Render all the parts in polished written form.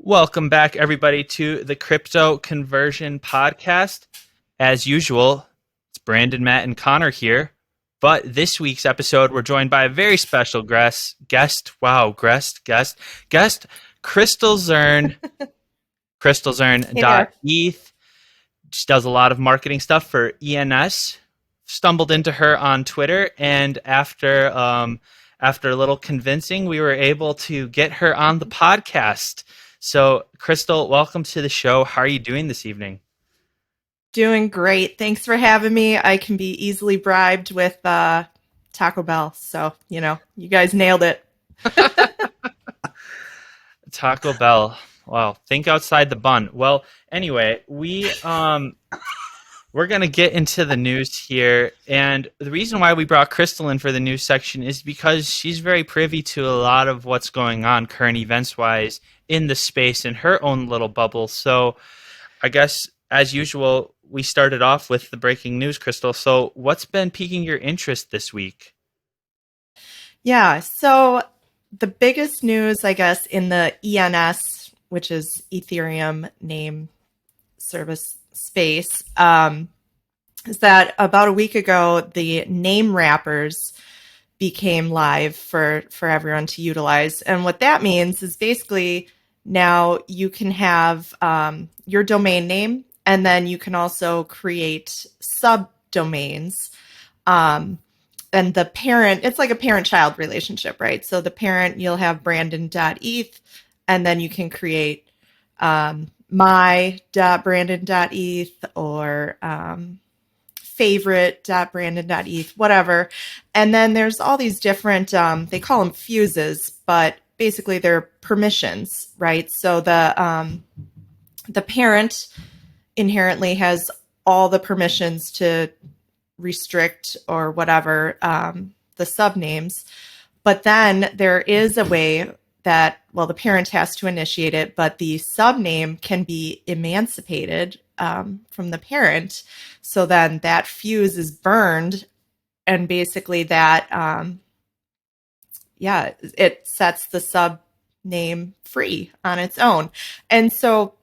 Welcome back, everybody, to the Crypto Conversion Podcast. As usual, it's Brandon, Matt, and Connor here. But this week's episode, we're joined by a very special guest, Crystal Zurn, Hey there. crystalzurn.eth. She does a lot of marketing stuff for ENS. Stumbled into her on Twitter, and after a little convincing, we were able to get her on the podcast. So, Crystal, welcome to the show. How are you doing this evening? Doing great. Thanks for having me. I can be easily bribed with Taco Bell. So, you guys nailed it. Taco Bell. Wow, think outside the bun. Well, anyway, we're going to get into the news here. And the reason why we brought Crystal in for the news section is because she's very privy to a lot of what's going on current events-wise in the space in her own little bubble. So I guess, as usual, we started off with the breaking news, Crystal. So what's been piquing your interest this week? Yeah. So the biggest news, I guess, in the ENS, which is Ethereum Name Service space, is that about a week ago, the name wrappers became live for everyone to utilize. And what that means is basically now you can have your domain name, and then you can also create subdomains. And the parent, it's like a parent-child relationship, right? So the parent, you'll have brandon.eth, and then you can create my.brandon.eth or favorite.brandon.eth, whatever. And then there's all these different, they call them fuses, but basically they're permissions, right? So the parent inherently has all the permissions to restrict or whatever the subnames. But then there is a way that, well, the parent has to initiate it, but the subname can be emancipated from the parent. So then that fuse is burned, and basically that, it sets the subname free on its own. And so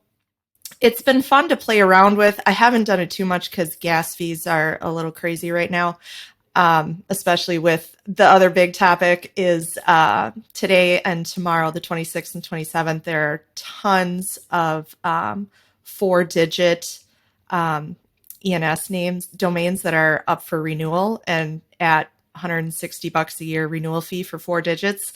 it's been fun to play around with. I haven't done it too much because gas fees are a little crazy right now. Especially with the other big topic is today and tomorrow, the 26th and 27th, there are tons of 4-digit ENS names, domains that are up for renewal, and at $160 a year renewal fee for 4 digits.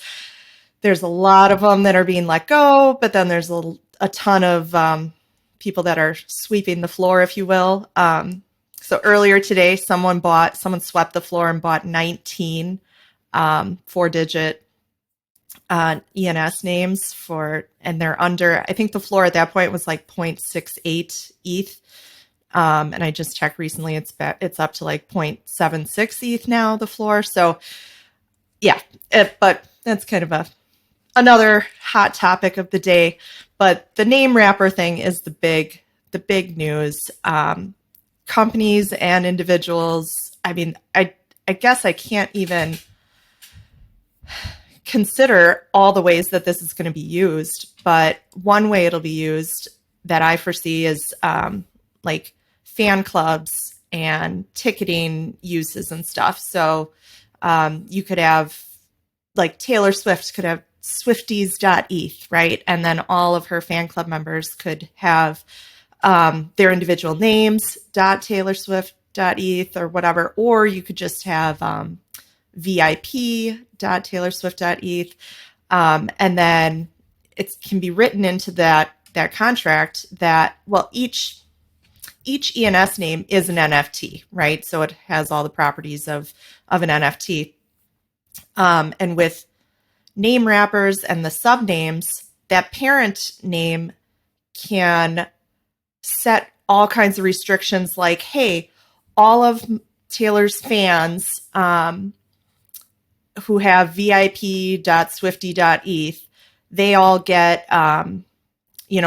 There's a lot of them that are being let go, but then there's a ton of people that are sweeping the floor, if you will. So earlier today, someone swept the floor and bought 19 4-digit ENS names and they're under, I think the floor at that point was like 0.68 ETH. And I just checked recently, it's up to like 0.76 ETH now, the floor. So yeah, but that's kind of another hot topic of the day. But the name wrapper thing is the big news. Companies and individuals, I mean, I guess I can't even consider all the ways that this is going to be used, but one way it'll be used that I foresee is like fan clubs and ticketing uses and stuff. So you could have, like, Taylor Swift could have swifties.eth, right? And then all of her fan club members could have their individual names, .taylorswift.eth or whatever, or you could just have VIP.taylorswift.eth. And then it can be written into that contract that, well, each ENS name is an NFT, right? So it has all the properties of an NFT. And with name wrappers and the subnames, that parent name can set all kinds of restrictions, like, hey, all of Taylor's fans who have vip.swifty.eth, they all get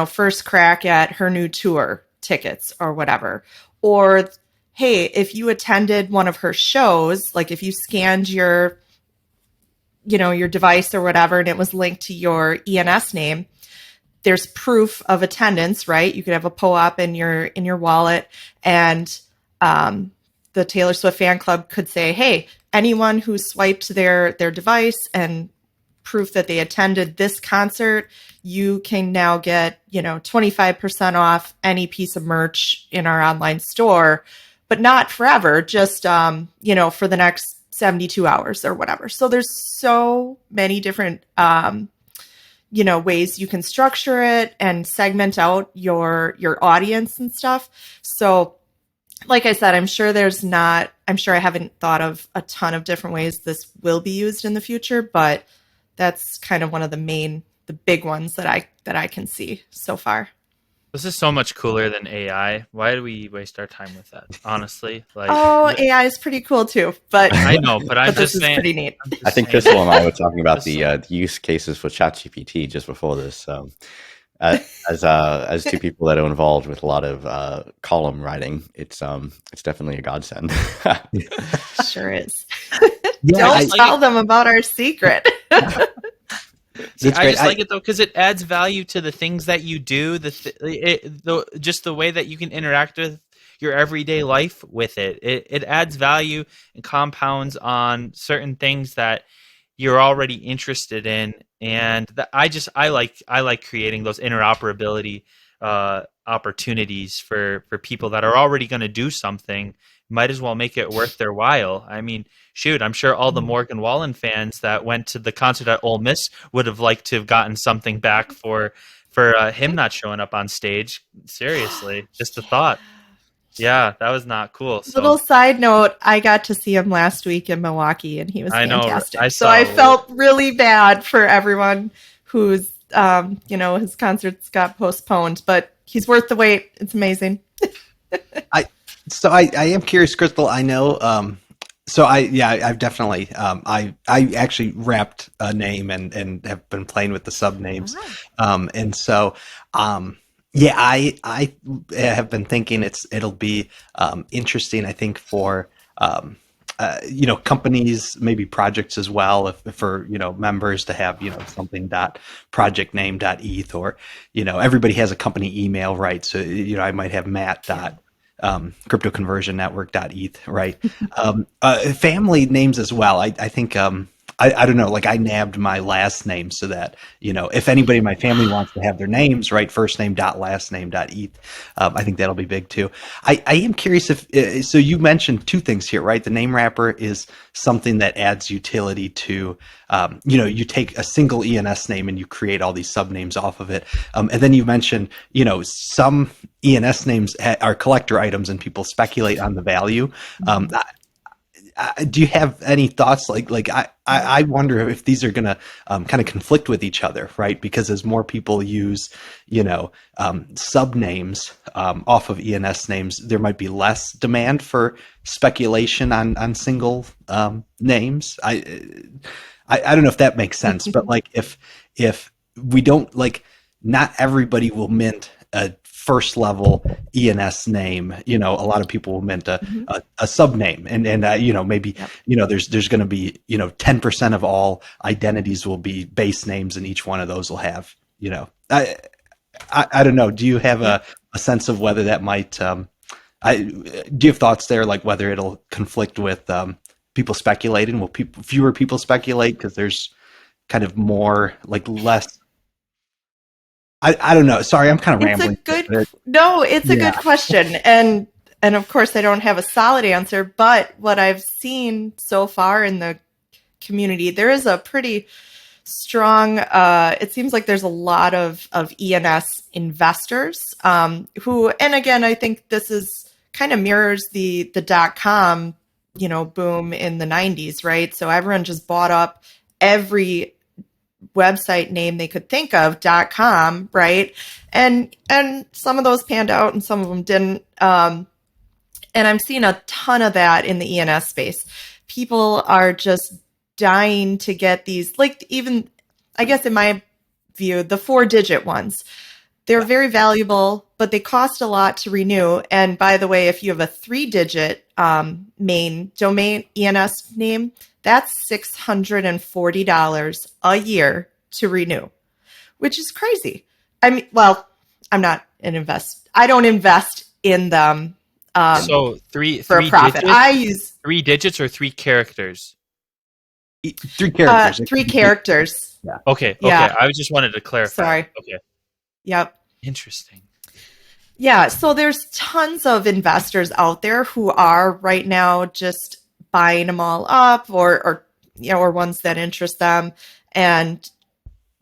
first crack at her new tour tickets or whatever. Or, hey, if you attended one of her shows, like if you scanned your device or whatever and it was linked to your ENS name, there's proof of attendance, right? You could have a POAP in your wallet, and the Taylor Swift fan club could say, hey, anyone who swiped their device and proof that they attended this concert, you can now get, 25% off any piece of merch in our online store, but not forever, just, for the next 72 hours or whatever. So there's so many different, ways you can structure it and segment out your audience and stuff. So like I said, I'm sure I haven't thought of a ton of different ways this will be used in the future, but that's kind of one of the big ones that I can see so far. This is so much cooler than AI. Why do we waste our time with that? Honestly, AI is pretty cool too, but I know, but I'm this just saying. Is pretty neat. I think Crystal and I were talking about the use cases for ChatGPT just before this. As two people that are involved with a lot of column writing, it's definitely a godsend. Sure is. Yeah, Don't tell them about our secret. See, I just like it though because it adds value to the things that you do. Just the way that you can interact with your everyday life with it. It adds value and compounds on certain things that you're already interested in, and I like creating those interoperability opportunities for people that are already going to do something. Might as well make it worth their while. I mean, shoot, I'm sure all the Morgan Wallen fans that went to the concert at Ole Miss would have liked to have gotten something back for him not showing up on stage. Seriously, just a thought. Yeah, that was not cool. So. Little side note, I got to see him last week in Milwaukee, and he was fantastic. I felt really bad for everyone who's, his concerts got postponed, but he's worth the wait. It's amazing. I am curious, Crystal. I know. I've definitely. I actually wrapped a name and have been playing with the sub names, and so. I have been thinking it'll be interesting. I think for companies, maybe projects as well, for members to have something project name .eth, or everybody has a company email, right? So I might have Matt crypto conversion network.eth, right? Family names as well. I think I don't know, like I nabbed my last name so that, if anybody in my family wants to have their names, right, first name last name .eth, I think that'll be big too. I am curious if, so you mentioned two things here, right? The name wrapper is something that adds utility to, you take a single ENS name and you create all these subnames off of it. And then you mentioned, some ENS names are collector items and people speculate on the value. Do you have any thoughts? I wonder if these are going to kind of conflict with each other, right? Because as more people use, subnames off of ENS names, there might be less demand for speculation on single names. I don't know if that makes sense, but if we don't, not everybody will mint a first level ENS name. A lot of people will mint a sub name, and maybe there's going to be 10% of all identities will be base names, and each one of those will have I don't know. Do you have a sense of whether that might do you have thoughts there, like whether it'll conflict with people speculating? Will fewer people speculate because there's kind of more, less? I don't know. Sorry, I'm kind of rambling. It's a good question. And of course I don't have a solid answer, but what I've seen so far in the community, there is a pretty strong, it seems like there's a lot of ENS investors who, and again, I think this is kind of mirrors the .com, boom in the 90s, right? So everyone just bought up every website name they could think of, .com, right? And some of those panned out and some of them didn't. And I'm seeing a ton of that in the ENS space. People are just dying to get these, even, I guess in my view, the 4-digit ones. They're very valuable, but they cost a lot to renew. And by the way, if you have a 3-digit main domain ENS name, that's $640 a year to renew, which is crazy. I mean, well, I'm not an invest. I don't invest in them So three for a profit. digits, I use 3 digits or 3 characters. 3 characters. It three could be- characters. Yeah. Okay. Yeah. I just wanted to clarify. Sorry. Okay. Yep. Interesting. Yeah. So there's tons of investors out there who are right now just buying them all up, or ones that interest them, and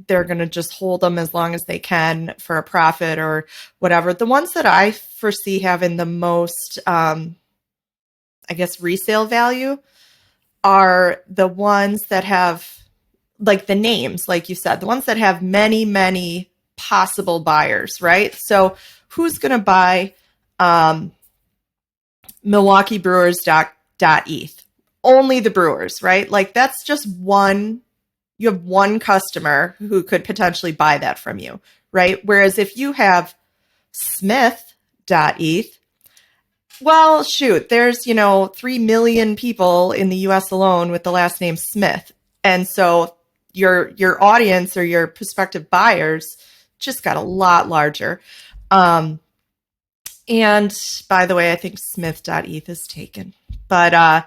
they're going to just hold them as long as they can for a profit or whatever. The ones that I foresee having the most, I guess, resale value are the ones that have, like, the names, like you said, the ones that have many, many possible buyers, right? So who's going to buy Milwaukee Brewers.eth? Only the Brewers, right? Like, that's just one. You have one customer who could potentially buy that from you, right? Whereas if you have Smith.eth, well, shoot, there's, 3 million people in the US alone with the last name Smith. And so your audience or your prospective buyers just got a lot larger. And by the way, I think Smith.eth is taken. But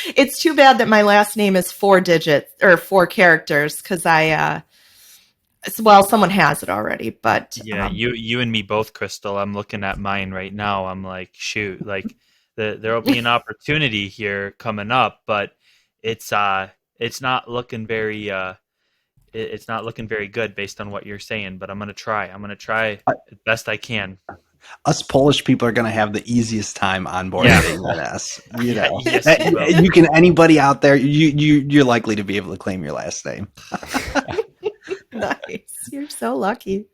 it's too bad that my last name is 4 digits or 4 characters, because someone has it already. But Yeah, you and me both, Crystal. I'm looking at mine right now. I'm like, shoot, like there'll be an opportunity here coming up, but it's not looking very it's not looking very good based on what you're saying. But I'm gonna try. I'm gonna try as best I can. Us Polish people are going to have the easiest time onboarding ENS. Yes, You can, anybody out there, you're likely to be able to claim your last name. Nice. You're so lucky.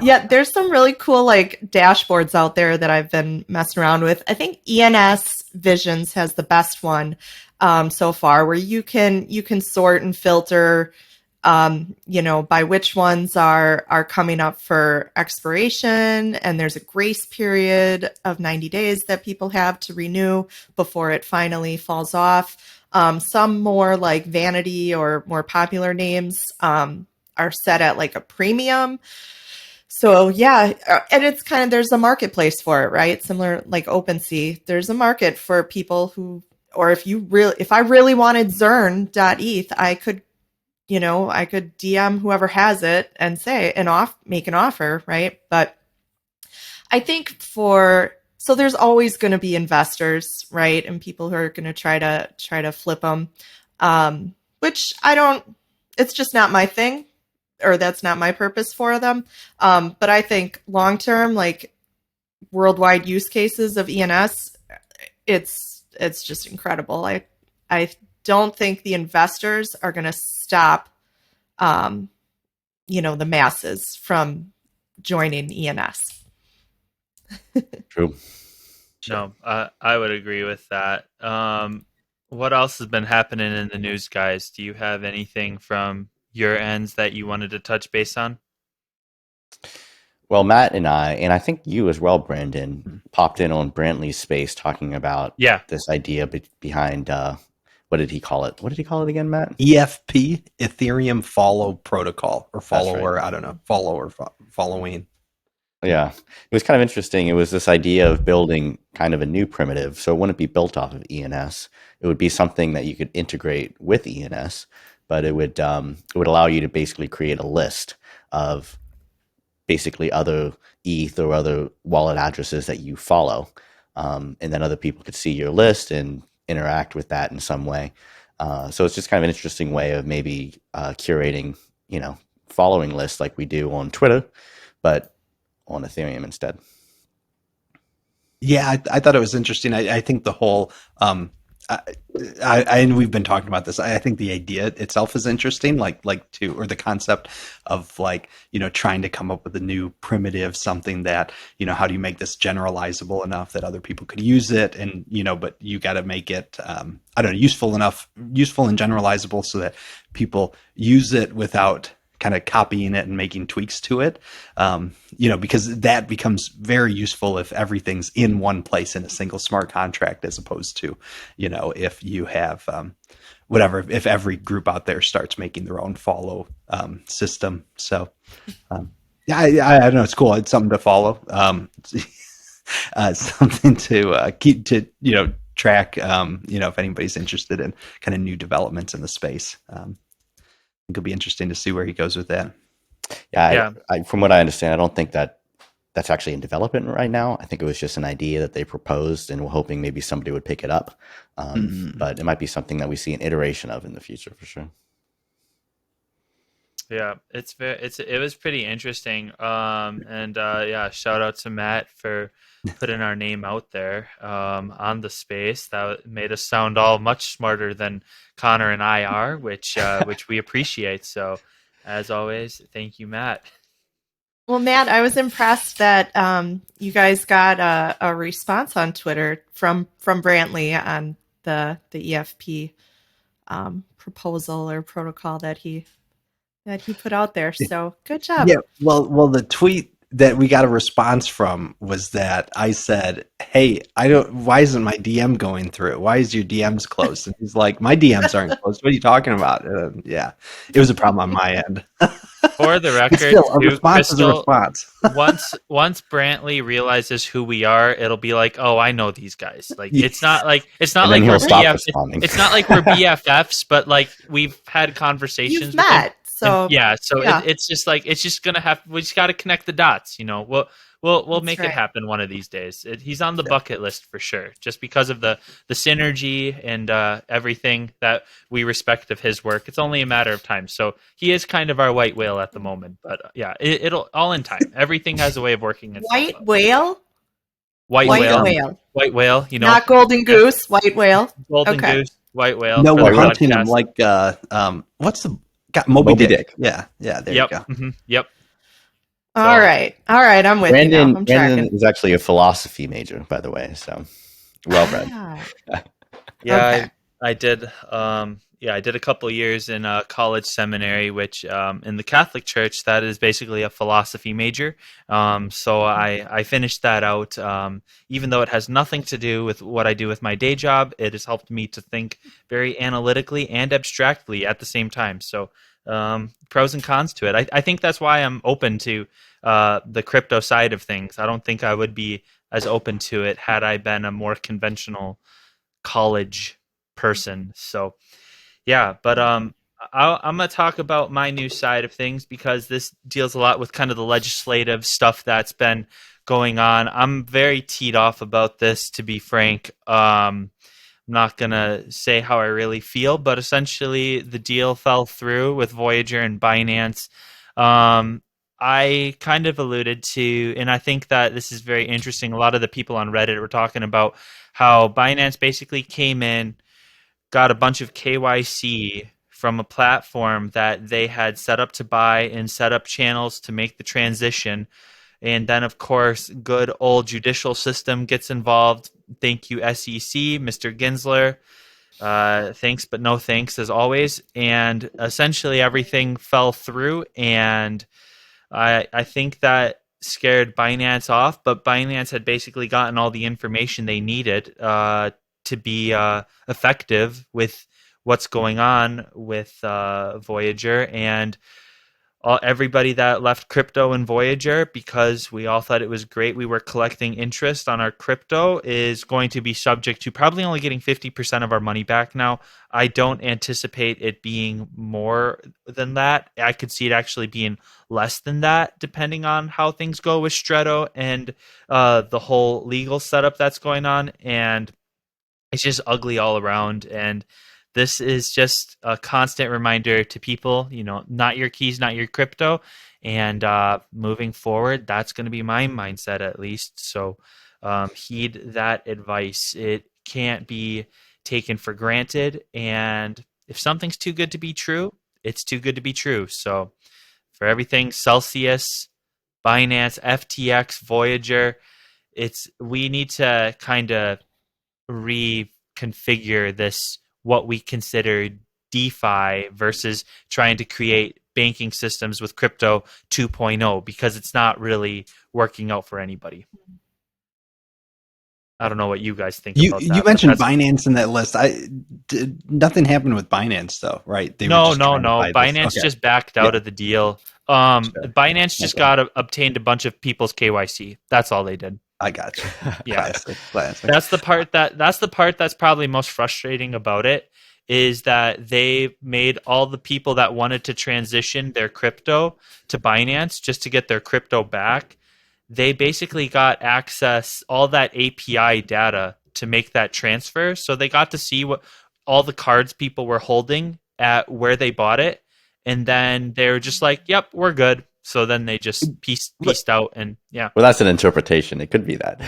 Yeah, there's some really cool, like, dashboards out there that I've been messing around with. I think ENS Visions has the best one so far, where you can sort and filter by which ones are coming up for expiration, and there's a grace period of 90 days that people have to renew before it finally falls off. Some more like vanity or more popular names are set at like a premium. So yeah, and it's kind of, there's a marketplace for it, right? Similar like OpenSea. There's a market for people who, or if I really wanted Zurn.eth, I could DM whoever has it and make an offer, right? But I think so there's always going to be investors, right? And people who are going to try to flip them, which it's just not my thing, or that's not my purpose for them. But I think long-term, like, worldwide use cases of ENS, it's just incredible. I don't think the investors are going to stop, the masses from joining ENS. True. No, I would agree with that. What else has been happening in the news, guys? Do you have anything from your ends that you wanted to touch base on? Well, Matt and I think you as well, Brandon, popped in on Brantley's space talking about this idea behind what did he call it? What did he call it again, Matt? EFP, Ethereum Follow Protocol, or follower. Right. I don't know, following. Yeah, it was kind of interesting. It was this idea of building kind of a new primitive. So it wouldn't be built off of ENS. It would be something that you could integrate with ENS, but it would allow you to basically create a list of basically other ETH or other wallet addresses that you follow, and then other people could see your list and interact with that in some way. So it's just kind of an interesting way of maybe curating, following lists like we do on Twitter, but on Ethereum instead. Yeah, I thought it was interesting. I think the whole, and we've been talking about this. I think the idea itself is interesting, or the concept of trying to come up with a new primitive, something that, how do you make this generalizable enough that other people could use it, and but you got to make it, useful and generalizable so that people use it without kind of copying it and making tweaks to it, because that becomes very useful if everything's in one place in a single smart contract, as opposed to, if you have whatever, if every group out there starts making their own follow system. So yeah, I don't know. It's cool. It's something to follow. Something to keep to track. If anybody's interested in kind of new developments in the space, it'll be interesting to see where he goes with that. Yeah, from what I understand, I don't think that's actually in development right now. I think it was just an idea that they proposed and were hoping maybe somebody would pick it up. But it might be something that we see an iteration of in the future for sure. Yeah, it was pretty interesting. Yeah, shout out to Matt for putting our name out there on the space. That made us sound all much smarter than Connor and I are, which we appreciate. So, as always, thank you, Matt. Well, Matt, I was impressed that you guys got a response on Twitter from Brantley on the EFP proposal or protocol that he put out there. So good job. Yeah. Well, the tweet that we got a response from was that I said, "Hey, why isn't my DM going through? Why is your DMs closed?" And he's like, "My DMs aren't closed. What are you talking about?" Yeah, it was a problem on my end. For the record, still, a response is a response. once Brantley realizes who we are, it'll be like, oh, I know these guys. Like it's not like And we're then he'll stop BF, responding. it's not like we're BFFs, but like we've had conversations You've with him. met, so Yeah, yeah. It's just like we just got to connect the dots. We'll That's make right. it happen one of these days. He's on the bucket list for sure, just because of the synergy and everything that we respect of his work. It's only a matter of time. So he is kind of our white whale at the moment, but yeah, it'll all in time. Everything has a way of working itself White out. whale? White whale. White whale. Not golden goose, white whale. Golden Okay. goose, white whale. No, for we're the hunting him podcast. like what's the Moby Dick? Yeah, there you go. Mm-hmm, yep. All right. I'm with you now. I'm Brandon tracking. is actually a philosophy major, by the way, so well read. Yeah, Okay. I did. I did a couple years in a college seminary, which in the Catholic Church, that is basically a philosophy major. So I finished that out. Even though it has nothing to do with what I do with my day job, it has helped me to think very analytically and abstractly at the same time. So pros and cons to it. I think that's why I'm open to the crypto side of things. I don't think I would be as open to it had I been a more conventional college person. So yeah, but I'm gonna talk about my new side of things because this deals a lot with kind of the legislative stuff that's been going on. I'm very teed off about this, to be frank. I'm not gonna say how I really feel, but essentially the deal fell through with Voyager and Binance. I kind of alluded to, and I think that this is very interesting. A lot of the people on Reddit were talking about how Binance basically came in, got a bunch of KYC from a platform that they had set up to buy and set up channels to make the transition. And then, of course, good old judicial system gets involved. Thank you, SEC, Mr. Gensler. Thanks, but no thanks, as always. And essentially, everything fell through. And I think that scared Binance off, but Binance had basically gotten all the information they needed to be effective with what's going on with Voyager, and everybody that left crypto in Voyager, because we all thought it was great, we were collecting interest on our crypto, is going to be subject to probably only getting 50% of our money back now. I don't anticipate it being more than that. I could see it actually being less than that, depending on how things go with Stretto and the whole legal setup that's going on. And it's just ugly all around. And this is just a constant reminder to people, not your keys, not your crypto. And moving forward, that's going to be my mindset, at least. So heed that advice. It can't be taken for granted. And if something's too good to be true, it's too good to be true. So for everything Celsius, Binance, FTX, Voyager, we need to kind of reconfigure this, what we consider DeFi, versus trying to create banking systems with crypto 2.0, because it's not really working out for anybody. I don't know what you guys think You about you that, but mentioned that's Binance in that list. Nothing happened with Binance though, right? They were just trying to no. buy this. Binance Okay, just backed yeah, out of the deal. sure. Binance just Okay, obtained a bunch of people's KYC. That's all they did. I got you. Yeah. Classic. That's the part that's probably most frustrating about it is that they made all the people that wanted to transition their crypto to Binance just to get their crypto back. They basically got access all that API data to make that transfer. So they got to see what all the cards people were holding at where they bought it, and then they were just like, "Yep, we're good." So then they just pieced out, and yeah. Well, that's an interpretation. It could be that.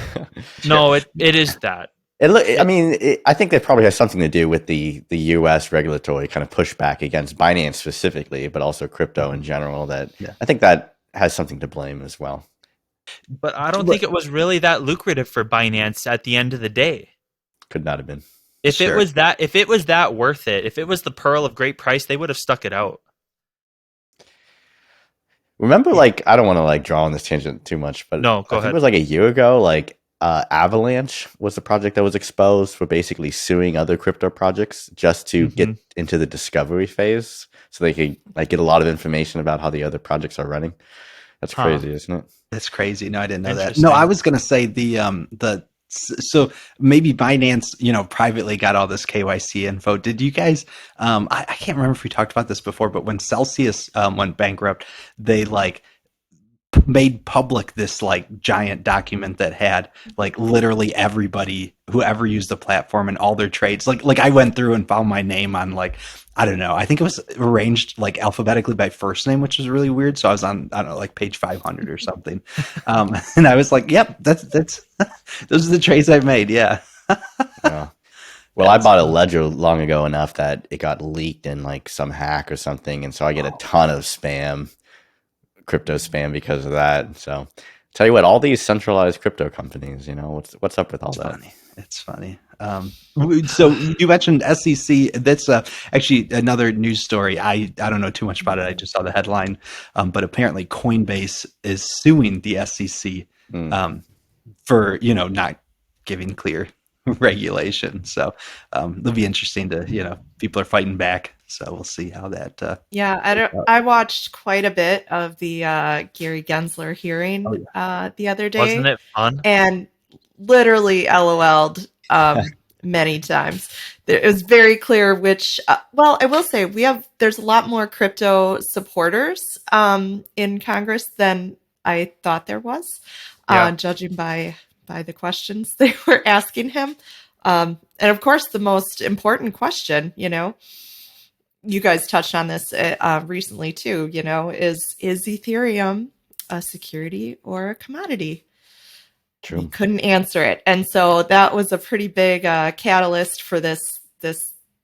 Sure. No, it is that. I mean, I think that probably has something to do with the U.S. regulatory kind of pushback against Binance specifically, but also crypto in general. That Yeah. I think that has something to blame as well. But I don't think it was really that lucrative for Binance at the end of the day. Could not have been. If it Sure. was that worth it, if it was the pearl of great price, they would have stuck it out. Remember, like, I don't want to like draw on this tangent too much, but No, go I think ahead. it was like a year ago. Like, Avalanche was the project that was exposed for basically suing other crypto projects just to get into the discovery phase, so they could like get a lot of information about how the other projects are running. That's crazy, isn't it? That's crazy. No, I didn't know that. Interesting. No, I was going to say so maybe Binance, privately got all this KYC info. Did you guys? I can't remember if we talked about this before, but when Celsius went bankrupt, they like made public this like giant document that had like literally everybody who ever used the platform and all their trades. Like I went through and found my name on like, I don't know. I think it was arranged like alphabetically by first name, which was really weird. So I was on, I don't know, like page 500 or something. And I was like, yep, that's those are the trades I've made. Yeah. Yeah. Well, I bought a ledger long ago enough that it got leaked in like some hack or something, and so I get a ton of crypto spam because of that. So, tell you what, all these centralized crypto companies, what's up with all that? Funny. It's funny. So you mentioned SEC. That's actually another news story. I don't know too much about it. I just saw the headline, but apparently Coinbase is suing the SEC for not giving clear regulation. So it'll be interesting to people are fighting back. So we'll see how that. Yeah, I watched quite a bit of the Gary Gensler hearing the other day. Wasn't it fun? And literally LOL'd many times. It was very clear which, well, I will say there's a lot more crypto supporters in Congress than I thought there was, judging by the questions they were asking him. And of course, the most important question, you guys touched on this recently too, is Ethereum a security or a commodity? True. He couldn't answer it. And so that was a pretty big catalyst for this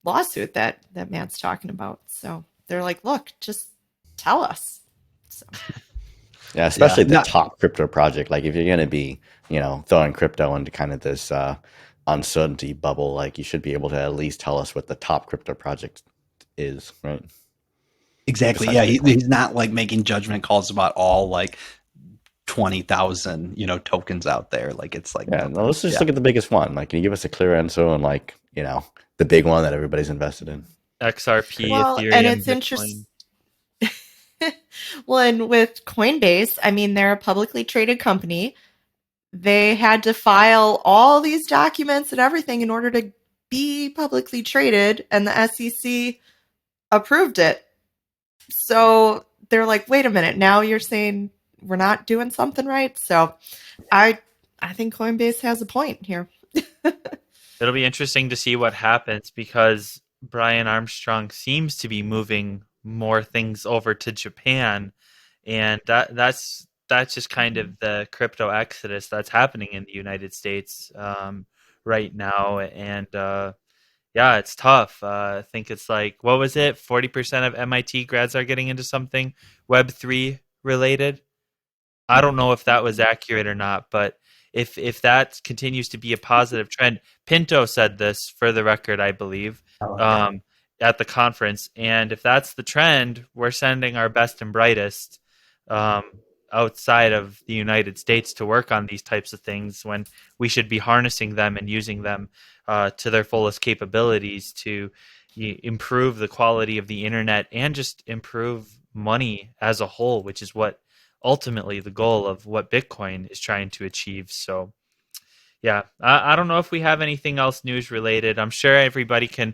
lawsuit that Matt's talking about. So they're like, look, just tell us. So. Yeah, especially the top crypto project. Like if you're going to be, throwing crypto into kind of this uncertainty bubble, like you should be able to at least tell us what the top crypto project is, right? Exactly. Besides Yeah, he's not like making judgment calls about all like 20,000 tokens out there. Like it's like let's just look at the biggest one. Like, can you give us a clear answer on like the big one that everybody's invested in? XRP, well, Ethereum, and it's Bitcoin. interesting. Well, and with Coinbase, I mean, they're a publicly traded company. They had to file all these documents and everything in order to be publicly traded, and the SEC approved it. So they're like, wait a minute, now you're saying we're not doing something right? So I think Coinbase has a point here. It'll be interesting to see what happens because Brian Armstrong seems to be moving more things over to Japan, and that's just kind of the crypto exodus that's happening in the United States right now. And yeah, it's tough. I think it's like, what was it? 40% of MIT grads are getting into something Web3 related. I don't know if that was accurate or not, but if that continues to be a positive trend, Pinto said this for the record, I believe, at the conference. And if that's the trend, we're sending our best and brightest. outside of the United States to work on these types of things when we should be harnessing them and using them to their fullest capabilities to improve the quality of the internet and just improve money as a whole, which is what ultimately the goal of what Bitcoin is trying to achieve. So yeah, I don't know if we have anything else news related. I'm sure everybody can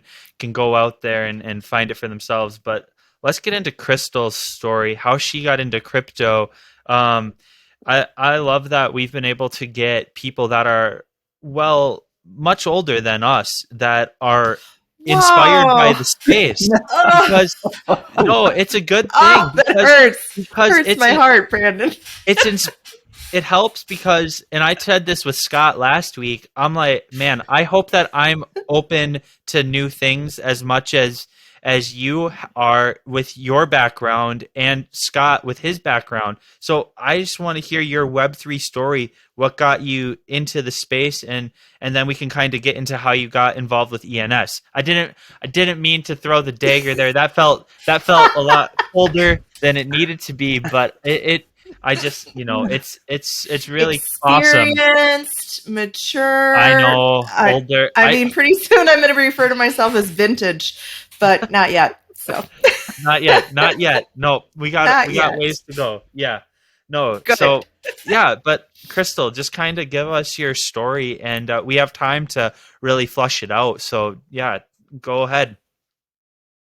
go out there and find it for themselves. But let's get into Crystal's story, how she got into crypto. I love that we've been able to get people that are, well, much older than us that are inspired by Whoa. the space, Ugh. because no, it's a good thing Oh, that hurts. because Hurts it's my heart, Brandon. it helps because, and I said this with Scott last week, I'm like, man, I hope that I'm open to new things as much as you are with your background and Scott with his background. So I just want to hear your Web3 story, what got you into the space, and then we can kind of get into how you got involved with ENS. I didn't mean to throw the dagger there. That felt a lot colder than it needed to be, but I just, it's really awesome. Experienced, mature. I know, older. I mean, pretty soon I'm going to refer to myself as vintage, but not yet. So not yet. No, we got ways to go. Yeah, no. Good. So yeah, but Crystal, just kind of give us your story, and we have time to really flush it out. So yeah, go ahead.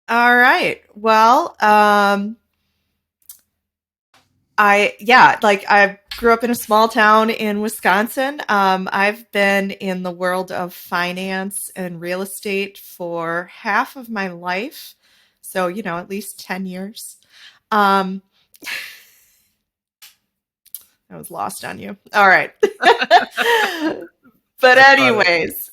All right. Well, I grew up in a small town in Wisconsin. I've been in the world of finance and real estate for half of my life. So, at least 10 years. I was lost on you. All right. But anyways.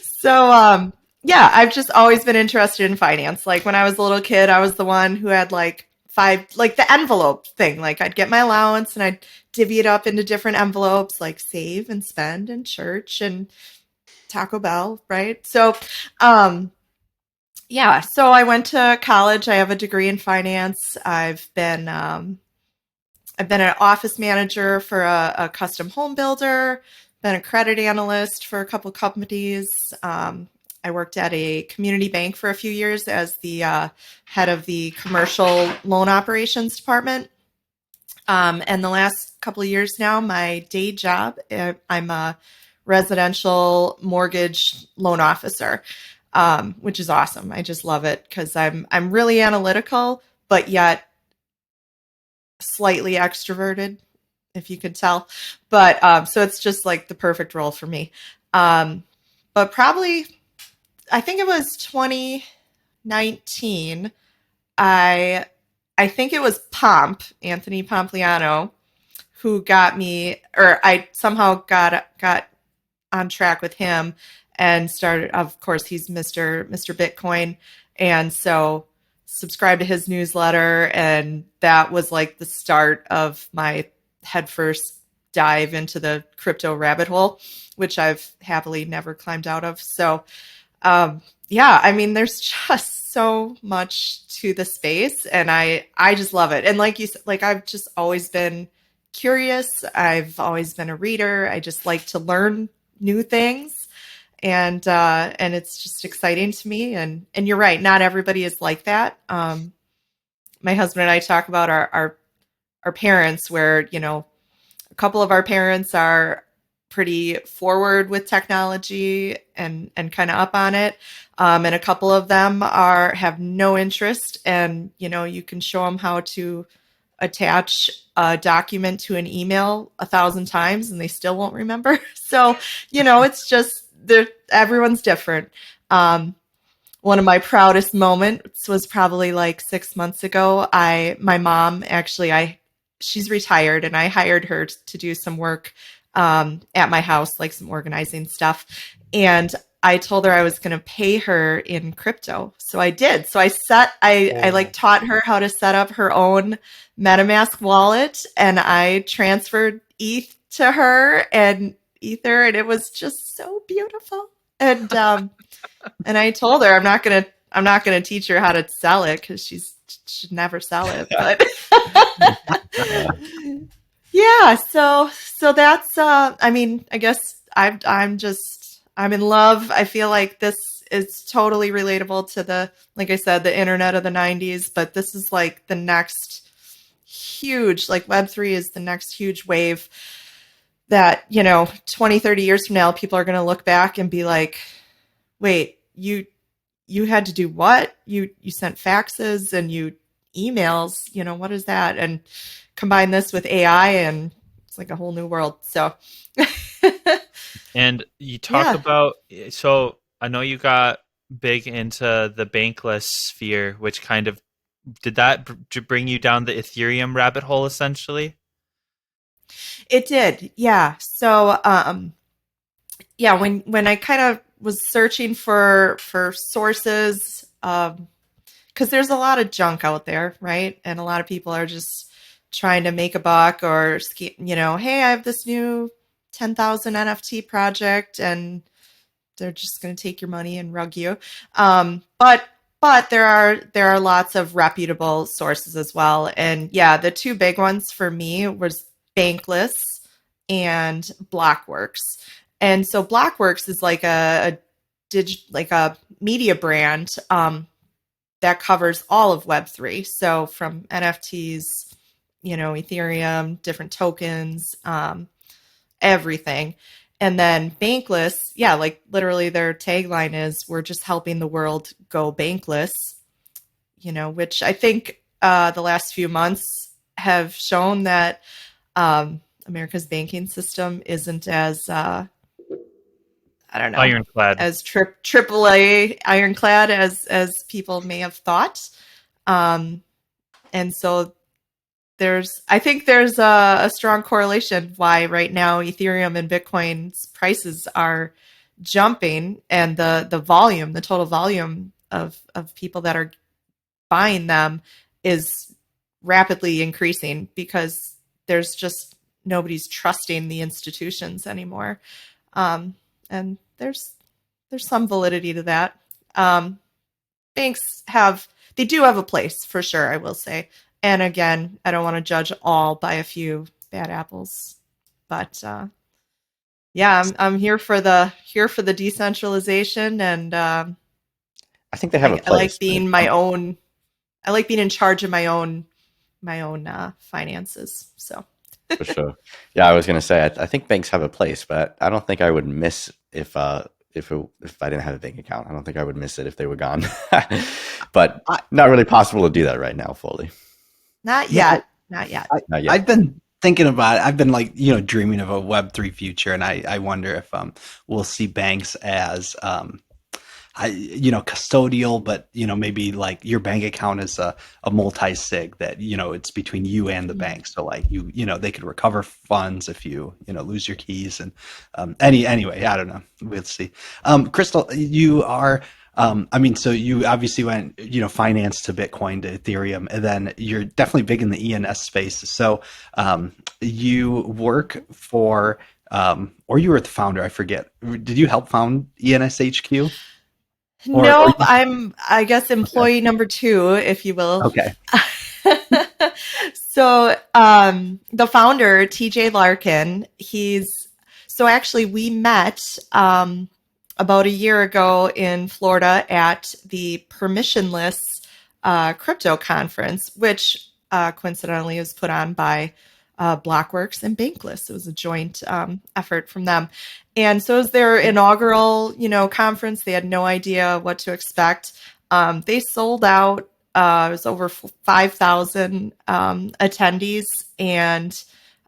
So, yeah, I've just always been interested in finance. Like when I was a little kid, I was the one who had the envelope thing. Like I'd get my allowance and I'd divvy it up into different envelopes, like save and spend and church and Taco Bell, right? So, yeah, so I went to college. I have a degree in finance. I've been an office manager for a custom home builder, been a credit analyst for a couple companies. I worked at a community bank for a few years as the head of the commercial loan operations department. And the last couple of years now, my day job, I'm a residential mortgage loan officer, which is awesome. I just love it because I'm really analytical, but yet slightly extroverted, if you could tell. But so it's just like the perfect role for me. But probably, I think it was 2019. I think it was Anthony Pompliano, who got me, or I somehow got on track with him and started. Of course, he's Mr. Bitcoin, and so subscribed to his newsletter, and that was like the start of my headfirst dive into the crypto rabbit hole, which I've happily never climbed out of. So, yeah, I mean, there's just so much to the space, and I just love it. And like you said, like I've just always been curious. I've always been a reader. I just like to learn new things, and it's just exciting to me. And you're right, not everybody is like that. My husband and I talk about our parents, where a couple of our parents are pretty forward with technology and kind of up on it. And a couple of them have no interest, and you can show them how to attach a document to an email 1,000 times and they still won't remember. So, it's just everyone's different. One of my proudest moments was probably like 6 months ago. My mom actually, she's retired, and I hired her to do some work at my house, like some organizing stuff. And I told her I was going to pay her in crypto. So I did. So I taught her how to set up her own MetaMask wallet, and I transferred ETH to her and Ether, and it was just so beautiful. And and I told her I'm not going to I'm not going to teach her how to sell it because she should never sell it. But yeah, so that's I mean, I guess I'm in love. I feel like this is totally relatable to like I said, the internet of the 90s, but this is like the next huge, like Web3 is the next huge wave that, 20, 30 years from now, people are going to look back and be like, wait, you had to do what? You sent faxes and you emails, what is that? And combine this with AI and it's like a whole new world. So And you talk about, so I know you got big into the bankless sphere, which kind of, did that bring you down the Ethereum rabbit hole essentially? It did. Yeah. So, yeah, when I kind of was searching for sources, because there's a lot of junk out there, right? And a lot of people are just trying to make a buck or, hey, I have this new 10,000 NFT project and they're just going to take your money and rug you. But there are lots of reputable sources as well. And yeah, the two big ones for me was Bankless and Blockworks. And so Blockworks is like a media brand that covers all of Web3. So from NFTs, Ethereum, different tokens, everything. And then Bankless, yeah, like literally their tagline is, we're just helping the world go bankless, which I think the last few months have shown that America's banking system isn't as, I don't know, Ironclad. as AAA ironclad as people may have thought. And so I think there's a strong correlation why right now Ethereum and Bitcoin's prices are jumping, and the total volume of people that are buying them is rapidly increasing because there's just nobody's trusting the institutions anymore. And there's some validity to that. Banks do have a place for sure, I will say. And again, I don't want to judge all by a few bad apples, but yeah, I'm here for the decentralization, and I think they have a place. I like being my own. I like being in charge of my own finances. So for sure, yeah, I was going to say I think banks have a place, but I don't think I would miss if I didn't have a bank account. I don't think I would miss it if they were gone. But not really possible to do that right now fully. Not yet. I've been thinking about it. I've been dreaming of a Web3 future, and I wonder if we'll see banks as custodial, but maybe like your bank account is a multi-sig that it's between you and the bank. So like they could recover funds if you lose your keys, and anyway, I don't know. We'll see. Crystal, you are. So you obviously went, finance to Bitcoin to Ethereum, and then you're definitely big in the ENS space. So, you work for, or you were the founder, I forget. Did you help found ENS HQ? No, I'm, I guess, employee number 2, if you will. Okay. So, the founder, TJ Larkin, actually we met, about a year ago in Florida at the permissionless crypto conference, which coincidentally was put on by Blockworks and Bankless. It was a joint effort from them. And so it was their inaugural, conference. They had no idea what to expect. They sold out. It was over 5,000 attendees. And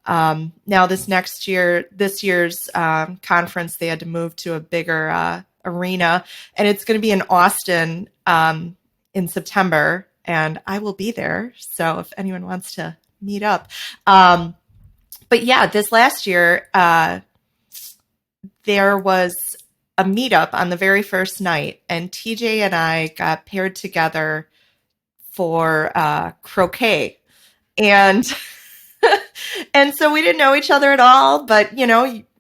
now this year's conference, they had to move to a bigger arena, and it's going to be in Austin in September, and I will be there. So if anyone wants to meet up. But yeah, this last year, there was a meetup on the very first night, and TJ and I got paired together for croquet. And and so we didn't know each other at all, but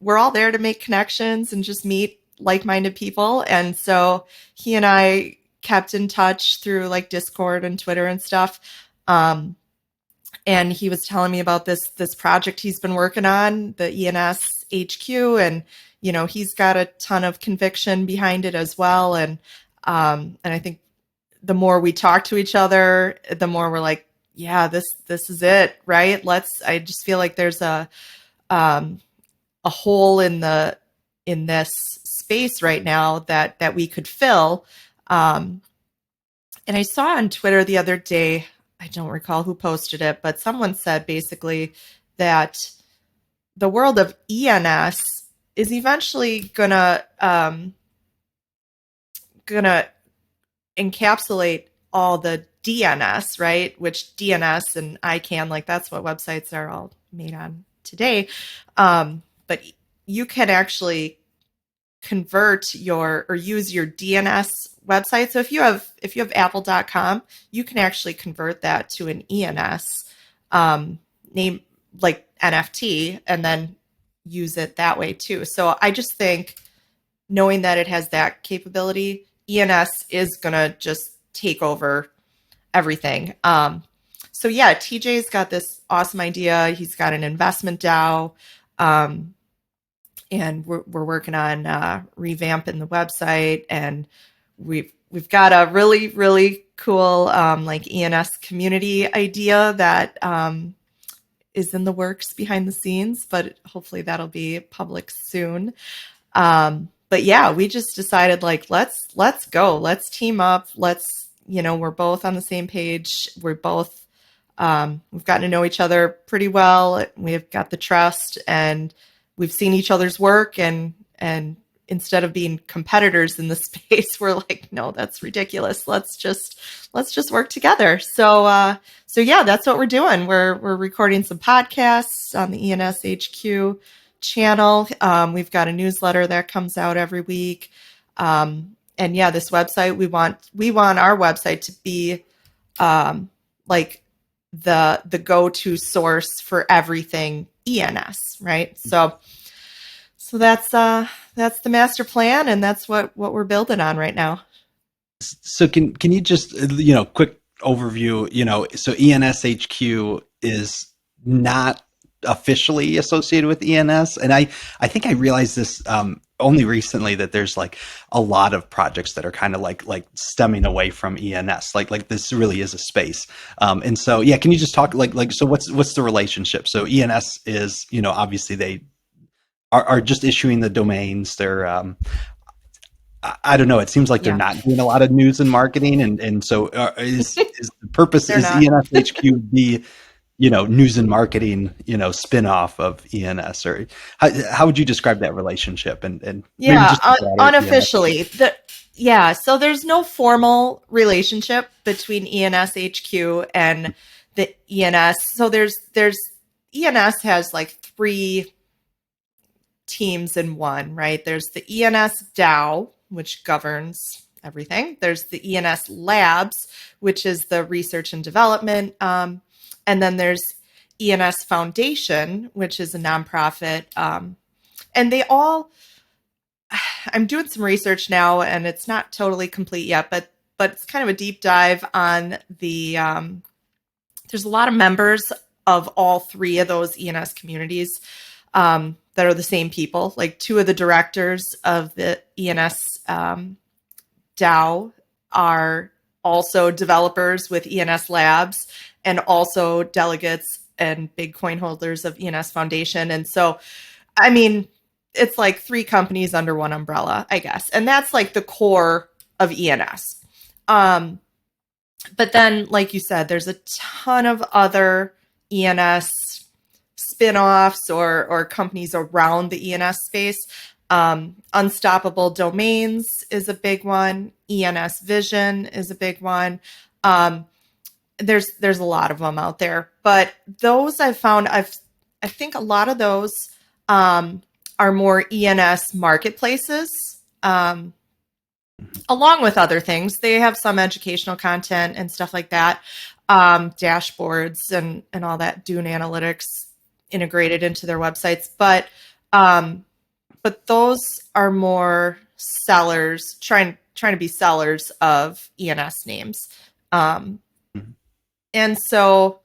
we're all there to make connections and just meet like-minded people. And so he and I kept in touch through like Discord and Twitter and stuff. And he was telling me about this project he's been working on, the ENS HQ, and he's got a ton of conviction behind it as well. And I think the more we talk to each other, the more we're like, yeah, this is it, right? I just feel like there's a hole in this space right now that we could fill. And I saw on Twitter the other day, I don't recall who posted it, but someone said basically that the world of ENS is eventually gonna encapsulate all the DNS, right? Which DNS and ICANN, like that's what websites are all made on today. But you can actually convert or use your DNS website. So if you have apple.com, you can actually convert that to an ENS name, like NFT, and then use it that way too. So I just think knowing that it has that capability, ENS is going to just take over everything. So yeah, TJ's got this awesome idea. He's got an investment DAO. And we're working on revamping the website, and we've got a really, really cool like ENS community idea that is in the works behind the scenes, but hopefully that'll be public soon. But yeah, we just decided like let's go, let's team up, we're both on the same page. We're both we've gotten to know each other pretty well. We've got the trust, and we've seen each other's work, and instead of being competitors in the space, we're like, no, that's ridiculous. Let's just work together. So yeah, that's what we're doing. We're recording some podcasts on the ENS HQ channel. We've got a newsletter that comes out every week. And yeah, this website, we want our website to be like the go-to source for everything ENS, right? So that's the master plan, and that's what we're building on right now. So can you just quick overview? So ENS HQ is not officially associated with ENS, and I think I realized this only recently, that there's like a lot of projects that are kind of like stemming away from ENS. Like this really is a space. And so yeah, can you just talk so what's the relationship? So ENS is obviously they are just issuing the domains. They're I don't know. It seems like they're not doing a lot of news and marketing, and so is the purpose is ENS HQ the news and marketing spin-off of ENS, or how would you describe that relationship? And yeah, unofficially, so there's no formal relationship between ENS HQ and the ENS. So there's ENS has like 3 teams in one, right? There's the ENS DAO, which governs everything. There's the ENS Labs, which is the research and development. And then there's ENS Foundation, which is a nonprofit. And they all, I'm doing some research now, and it's not totally complete yet, but it's kind of a deep dive on the, there's a lot of members of all 3 of those ENS communities that are the same people. Like 2 of the directors of the ENS DAO are also developers with ENS Labs, and also delegates and big coin holders of ENS Foundation. And so, I mean, it's like 3 companies under one umbrella, I guess. And that's like the core of ENS. But then, like you said, there's a ton of other ENS spin-offs or companies around the ENS space. Unstoppable Domains is a big one. ENS Vision is a big one. There's a lot of them out there, but those I've found, I think a lot of those are more ENS marketplaces, along with other things. They have some educational content and stuff like that, dashboards and all that, Dune analytics integrated into their websites. But those are more sellers trying to be sellers of ENS names. Mhm. And so,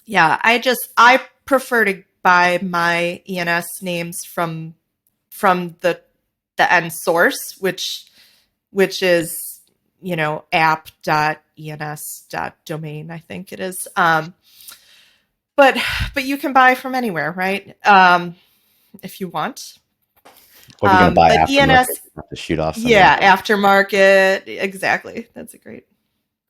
yeah, I prefer to buy my ENS names from the end source, which is, app.ens.domain, I think it is. But you can buy from anywhere, right? If you want. Or if you're going to buy But aftermarket, ENS, you have to shoot off some yeah, info. aftermarket, exactly. That's a great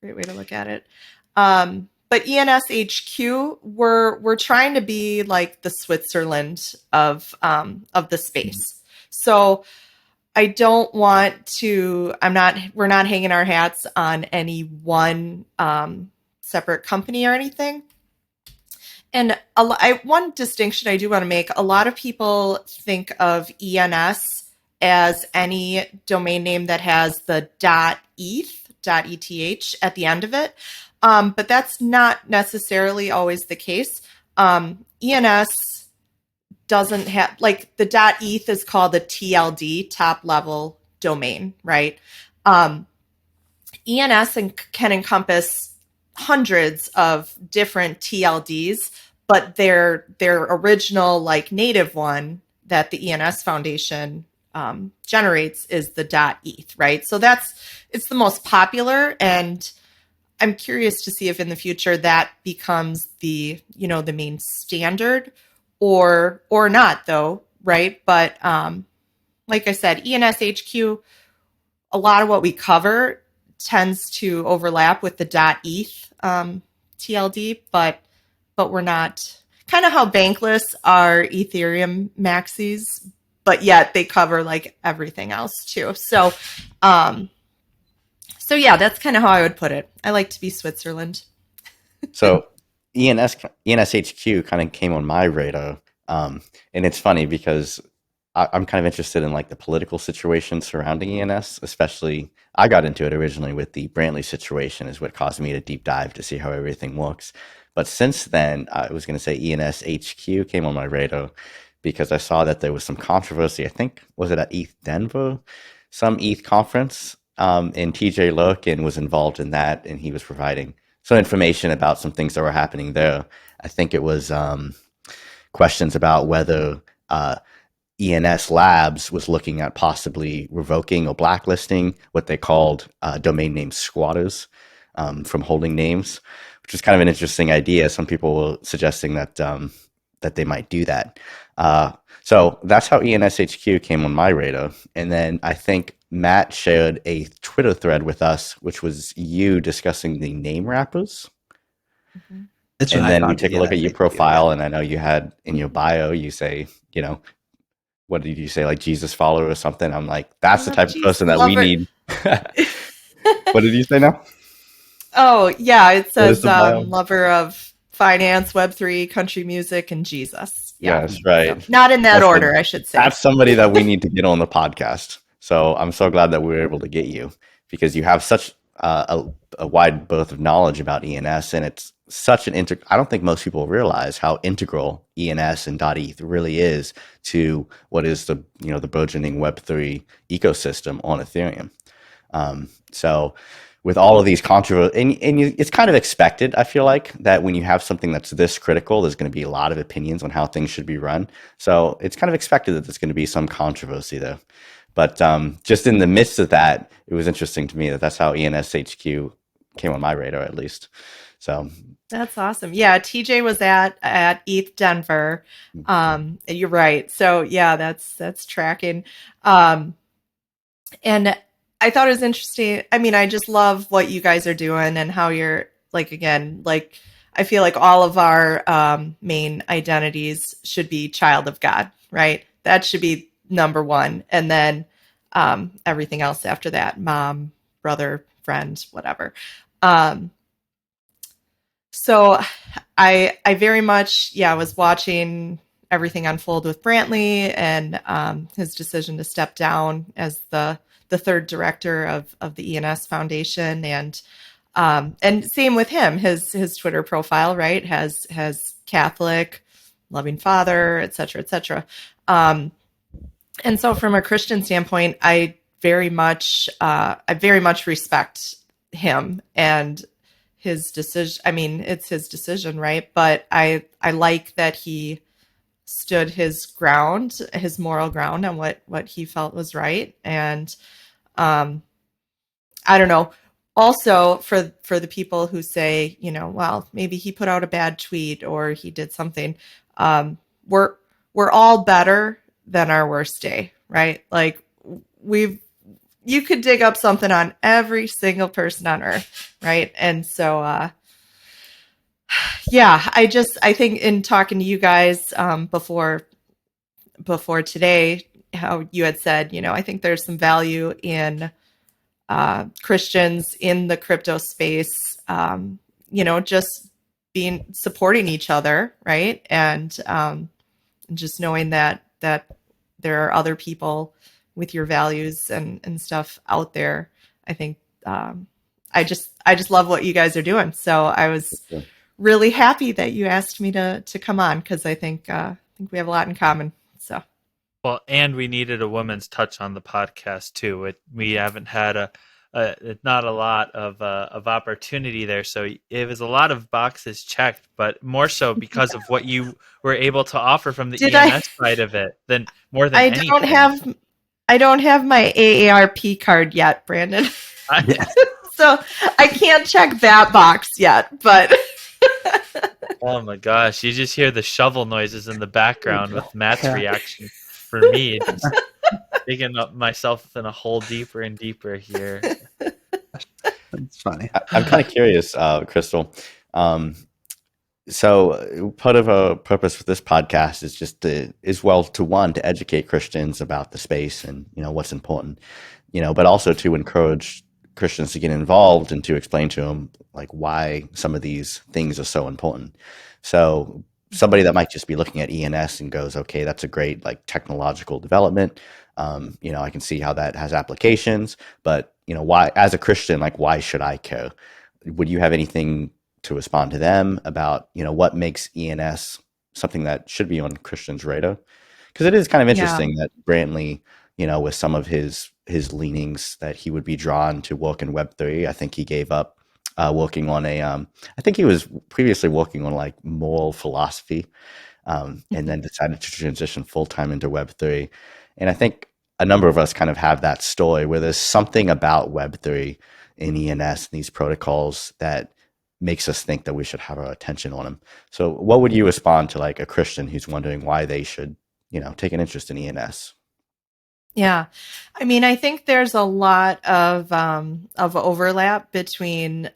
way to look at it. But ENS HQ, we're trying to be like the Switzerland of the space. So I don't want to. We're not hanging our hats on any one separate company or anything. And one distinction I do want to make: a lot of people think of ENS as any domain name that has the .eth at the end of it, but that's not necessarily always the case. ENS doesn't have, like, the .eth is called the TLD, top level domain, right? ENS can encompass hundreds of different TLDs, but their original, like, native one that the ENS Foundation generates is the .eth, right? So it's the most popular, and I'm curious to see if in the future that becomes the main standard or not, though, right? But like I said, ENS HQ, a lot of what we cover tends to overlap with the .eth TLD, but we're not, kind of how Bankless are Ethereum maxis, but yet they cover like everything else too. So yeah, that's kind of how I would put it. I like to be Switzerland. So ENS HQ kind of came on my radar, and it's funny because I'm kind of interested in like the political situation surrounding ENS. Especially, I got into it originally with the Brantley situation, is what caused me to deep dive to see how everything works. But since then, I was going to say ENS HQ came on my radar because I saw that there was some controversy. I think, was it at ETH Denver, some ETH conference, and TJ Lurkin was involved in that, and he was providing some information about some things that were happening there. I think it was questions about whether ENS Labs was looking at possibly revoking or blacklisting what they called domain name squatters from holding names, which is kind of an interesting idea. Some people were suggesting that that they might do that. So that's how ENS HQ came on my radar. And then I think Matt shared a Twitter thread with us, which was you discussing the name wrappers. Mhm. That's what And I then we found. take a look at your ENSHQ, profile, yeah. and I know you had in your bio, you say, what did you say, like Jesus follower or something? I'm like, that's the type of Jesus person that we lover. need. What did you say now? Oh, yeah, it What is says the bio? lover of finance, Web3, country music, and Jesus. Yeah. Yes, right. So not in I that said, order, I should say. that's somebody that we need to get on the podcast. So I'm so glad that we were able to get you because you have such a wide berth of knowledge about ENS, and it's such an I don't think most people realize how integral ENS and .eth really is to what is the the burgeoning Web3 ecosystem on Ethereum. So with all of these controversies, it's kind of expected, I feel like, that when you have something that's this critical, there's going to be a lot of opinions on how things should be run. So it's kind of expected that there's going to be some controversy there. But just in the midst of that, it was interesting to me that that's how ENS HQ came on my radar, at least. So That's awesome. Yeah, TJ was at ETH Denver. You're right. So yeah, that's tracking. And I thought it was interesting. I mean, I just love what you guys are doing and how you're, like, again, like, I feel like all of our main identities should be child of God, right? That should be number one. And then everything else after that, mom, brother, friend, whatever. So I very much, was watching everything unfold with Brantley and his decision to step down as the third director of the ENS Foundation, and same with him. His Twitter profile, right, has Catholic, loving father, et cetera, et cetera. And so from a Christian standpoint, I very much respect him and his decision. I mean, it's his decision, right? But I like that he stood his ground, his moral ground on what he felt was right. And I don't know. Also, for the people who say, well, maybe he put out a bad tweet or he did something, we're all better than our worst day, right? Like you could dig up something on every single person on earth, right? And so, yeah, I think in talking to you guys before today, how you had said, I think there's some value in Christians in the crypto space, just supporting each other, right? And just knowing that there are other people with your values and stuff out there. I think I just love what you guys are doing. So I was really happy that you asked me to come on, because I think we have a lot in common. So. Well, and we needed a woman's touch on the podcast too. We haven't had not a lot of opportunity there, so it was a lot of boxes checked, but more so because of what you were able to offer from the ENS side of it than more than anything. I don't have my AARP card yet, Brandon. So I can't check that box yet, but. Oh my gosh, you just hear the shovel noises in the background with Matt's reaction. For me, just digging up myself in a hole deeper and deeper here. It's funny. I'm kind of curious, Crystal. So part of a purpose for this podcast is just to educate Christians about the space and what's important, but also to encourage Christians to get involved and to explain to them like why some of these things are so important. So somebody that might just be looking at ENS and goes, okay, that's a great like technological development. I can see how that has applications, but why, as a Christian, like why should I care? Would you have anything to respond to them about, what makes ENS something that should be on Christians' radar? Because it is kind of interesting that Brantley, with some of his leanings, that he would be drawn to work in Web3. I think he gave up working on I think he was previously working on like moral philosophy, and then decided to transition full-time into Web3. And I think a number of us kind of have that story where there's something about Web3 in ENS and these protocols that makes us think that we should have our attention on them. So what would you respond to like a Christian who's wondering why they should, take an interest in ENS? Yeah. I mean, I think there's a lot of overlap between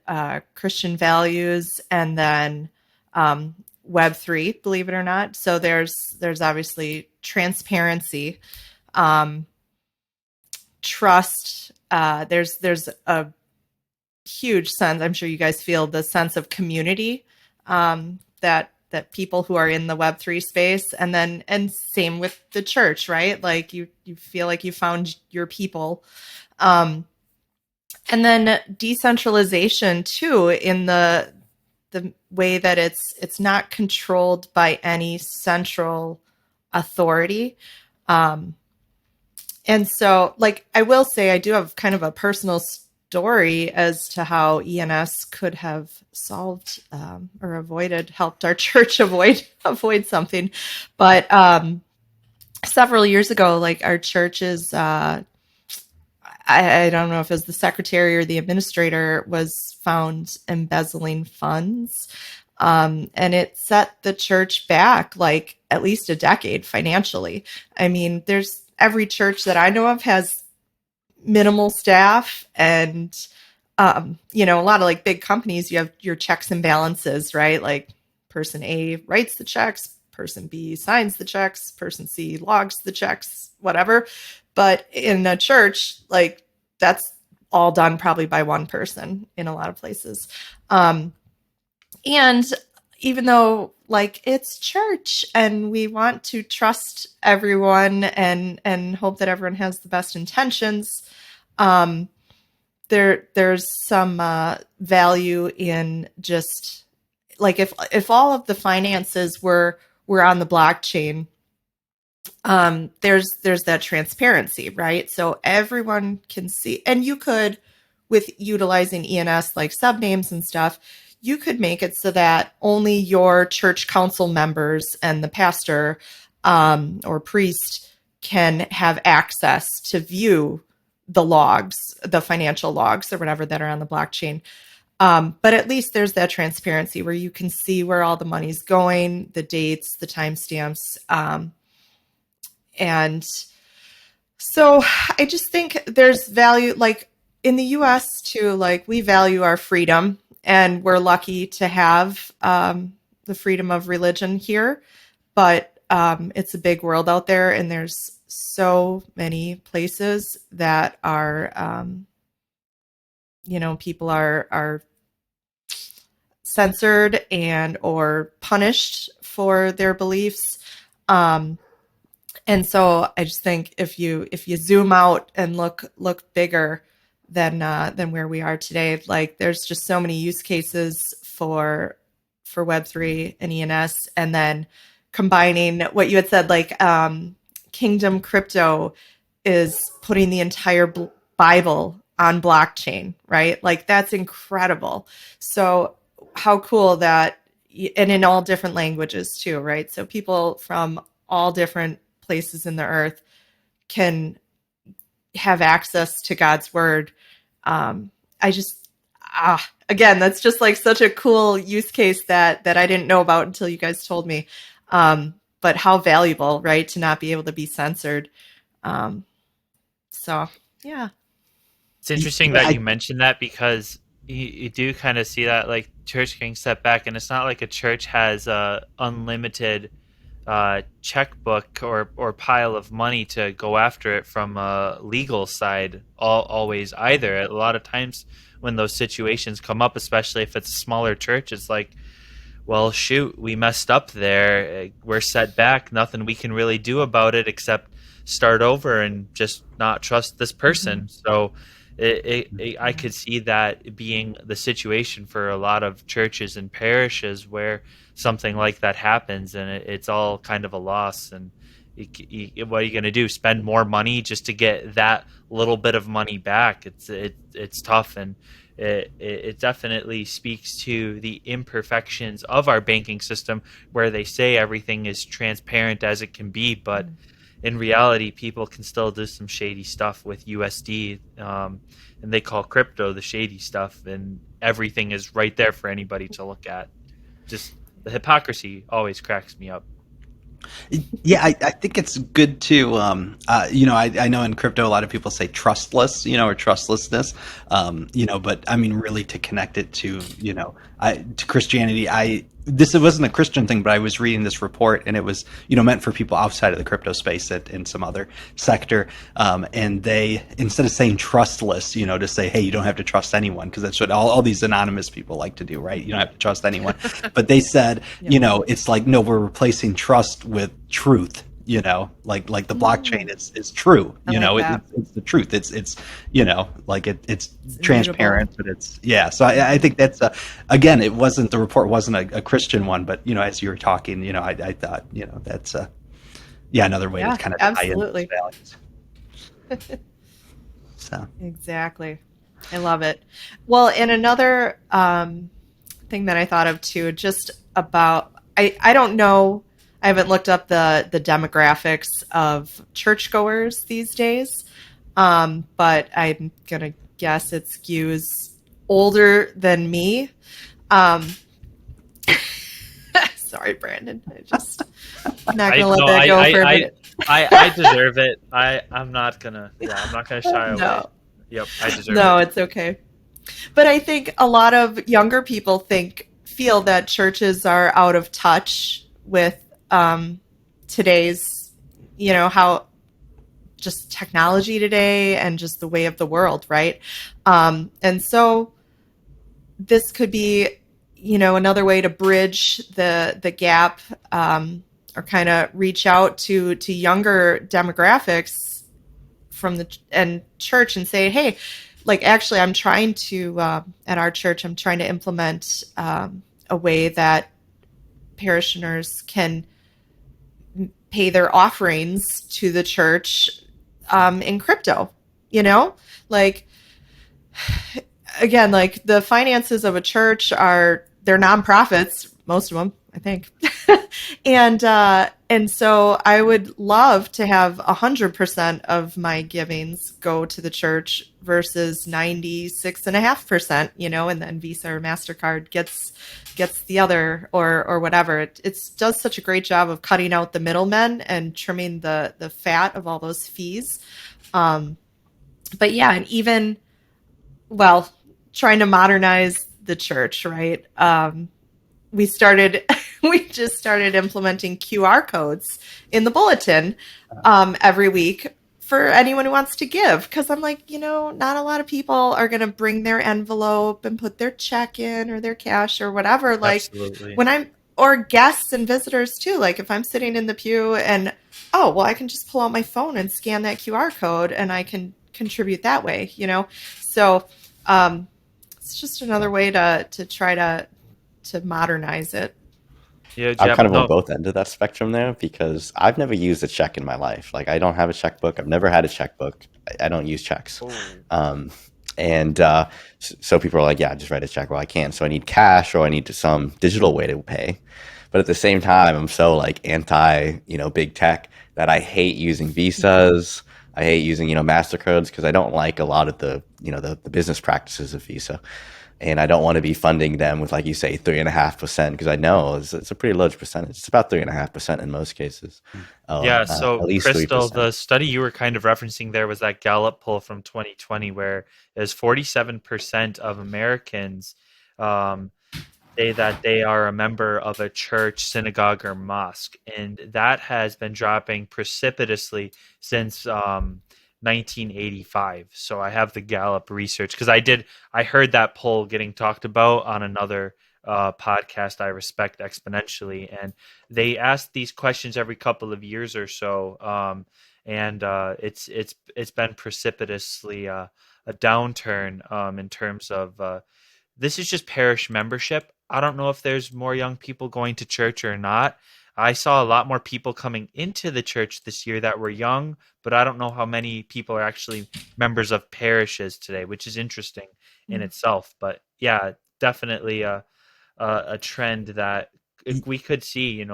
Christian values and then Web3, believe it or not. So there's obviously transparency, trust. There's a huge sense, I'm sure you guys feel the sense of community that people who are in the Web3 space, and same with the church, right? Like you feel like you found your people. And then decentralization too, in the way that it's not controlled by any central authority. And so like, I will say I do have kind of a personal story as to how ENS could have solved or helped our church avoid something. But several years ago, like our church's, I don't know if it was the secretary or the administrator, was found embezzling funds. And it set the church back like at least a decade financially. I mean, every church that I know of has minimal staff, and a lot of like big companies, you have your checks and balances, right? Like person A writes the checks, person B signs the checks, person C logs the checks, whatever. But in a church, like that's all done probably by one person in a lot of places. And even though like it's church and we want to trust everyone and hope that everyone has the best intentions, there's some value in just like if all of the finances were on the blockchain, there's that transparency, right? So everyone can see, and you could, with utilizing ENS like subnames and stuff, you could make it so that only your church council members and the pastor or priest can have access to view the logs, the financial logs or whatever that are on the blockchain. But at least there's that transparency where you can see where all the money's going, the dates, the timestamps. And so I just think there's value, like in the US too, like we value our freedom and we're lucky to have the freedom of religion here. But it's a big world out there and there's so many places that are, people are censored and or punished for their beliefs. And so I just think if you zoom out and look bigger than where we are today, like there's just so many use cases for Web3 and ENS, and then combining what you had said, like Kingdom Crypto is putting the entire Bible on blockchain, right? Like that's incredible. So how cool that, and in all different languages too, right? So people from all different places in the earth can have access to God's word. Again, that's just like such a cool use case that I didn't know about until you guys told me. But how valuable, right, to not be able to be censored. So yeah. It's interesting that you mentioned that because you do kind of see that like church getting set back, and it's not like a church has a unlimited checkbook or pile of money to go after it from a legal side always either. A lot of times when those situations come up, especially if it's a smaller church, it's like, well, shoot, we messed up there. We're set back. Nothing we can really do about it except start over and just not trust this person. Mm-hmm. So I could see that being the situation for a lot of churches and parishes where something like that happens, and it's all kind of a loss. And what are you going to do? Spend more money just to get that little bit of money back? It's tough, and it definitely speaks to the imperfections of our banking system, where they say everything is transparent as it can be, but in reality, people can still do some shady stuff with USD, and they call crypto the shady stuff, and everything is right there for anybody to look at. Just the hypocrisy always cracks me up. Yeah, I think it's good to, I know in crypto a lot of people say trustless, or trustlessness, but I mean, really to connect it to, to Christianity. It wasn't a Christian thing, but I was reading this report and it was, meant for people outside of the crypto space in some other sector. And they, instead of saying trustless, to say, hey, you don't have to trust anyone, because that's what all these anonymous people like to do, right? You don't have to trust anyone. But they said, it's like, no, we're replacing trust with truth. Like the blockchain is true. It's the truth. It's it's transparent, but So I think that's again, the report wasn't a Christian one, but as you were talking, I thought that's another way to kind of absolutely tie in those values. So exactly, I love it. Well, and another thing that I thought of too, just about I don't know. I haven't looked up the demographics of churchgoers these days, but I'm going to guess it skews older than me. Sorry, Brandon. I'm not going to let that go for a minute. I deserve it. I'm not going to shy away. No. Yep, I deserve it. No, it's okay. But I think a lot of younger people feel that churches are out of touch with today's, how just technology today and just the way of the world, right? And so this could be, another way to bridge the gap, or kind of reach out to younger demographics from and church and say, hey, like actually I'm trying to, at our church, I'm trying to implement a way that parishioners can pay their offerings to the church in crypto. Like, again, like the finances of a church they're nonprofits, most of them, I think. And so I would love to have 100% of my givings go to the church versus 96.5%, and then Visa or MasterCard gets the other, or whatever. It does such a great job of cutting out the middlemen and trimming the fat of all those fees. But yeah, and even, well, trying to modernize the church, right? We just started implementing QR codes in the bulletin every week for anyone who wants to give. Because I'm like, not a lot of people are going to bring their envelope and put their check in or their cash or whatever. Like, Absolutely. or guests and visitors too. Like if I'm sitting in the pew and, oh, well, I can just pull out my phone and scan that QR code and I can contribute that way, So it's just another way to try to modernize it. Yeah, I'm Jeb, kind of on no. both ends of that spectrum there because I've never used a check in my life. Like I don't have a checkbook. I've never had a checkbook. I don't use checks. Um, and so people are like, yeah, just write a check. Well, I can't. So I need cash or I need some digital way to pay. But at the same time, I'm so like anti, big tech that I hate using Visas. I hate using, MasterCards because I don't like a lot of the business practices of Visa. And I don't want to be funding them with, like you say, 3.5% because I know it's a pretty large percentage. It's about 3.5% in most cases. Yeah, At so least Crystal, 3%. the study you were kind of referencing there was that Gallup poll from 2020, where it was 47% of Americans um, say that they are a member of a church, synagogue, or mosque, and that has been dropping precipitously since 1985. So I have the Gallup research because I heard that poll getting talked about on another podcast I respect exponentially, and they ask these questions every couple of years or so, and it's been precipitously a downturn in terms of this is just parish membership. I don't know if there's more young people going to church or not. I saw a lot more people coming into the church this year that were young, but I don't know how many people are actually members of parishes today, which is interesting in itself. But yeah, definitely a trend that we could see.